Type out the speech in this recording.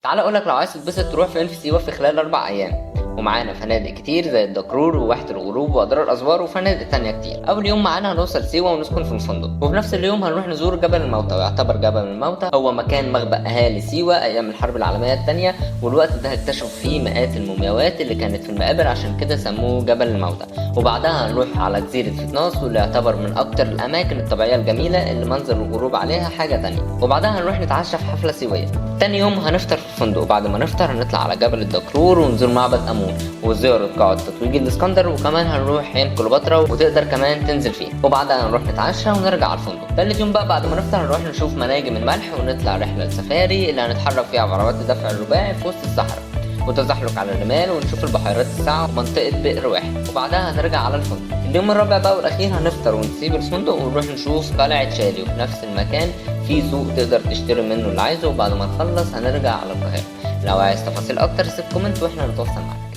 تعال اقولك لو عايز تتبسط تروح فين في سيوة في خلال 4 ايام. ومعانا فنادق كتير زي الدكرور وواحة الغروب وأدرار الأزوار وفنادق تانية كتير. أول يوم معانا هنوصل سيوة ونسكن في الفندق، وفي نفس اليوم هنروح نزور جبل الموتى. ويعتبر جبل الموتى هو مكان مخبأ أهالي سيوة أيام الحرب العالمية التانية، والوقت ده اكتشفوا فيه مئات المومياوات اللي كانت في المقابر، عشان كده سموه جبل الموتى. وبعدها هنروح على جزيرة فتناس، واللي يعتبر من أكتر الأماكن الطبيعية الجميلة اللي منظر الغروب عليها حاجة تانية. وبعدها هنروح نتعشى في حفلة سيوية. تاني يوم هنفطر في الفندق، وبعد ما نفطر هنطلع على جبل الدكرور ونزور معبد أمون وزيارة قاعة تتويج الإسكندر، وكمان هنروح عين كليوباترا وتقدر كمان تنزل فيه. وبعدها هنروح نتعشى ونرجع على الفندق. تالت يوم بقى بعد ما نفطر هنروح نشوف مناجم الملح ونطلع رحلة سفاري اللي هنتحرك فيها بعربات الدفع الرباعي في وسط الصحراء، وتزحلق على الرمال ونشوف البحيرات الساعة ومنطقة بئر واحد. وبعدها هنرجع على الفندق. اليوم الرابع بقى والأخير هنفطر ونسيب الفندق ونروح نشوف قلعة شالي، وفي نفس المكان في سوق تقدر تشتري منه اللي عايزه. وبعد ما نخلص هنرجع على القاهرة. لو عايز تفاصيل أكتر سيب كومنت واحنا نتواصل معاك.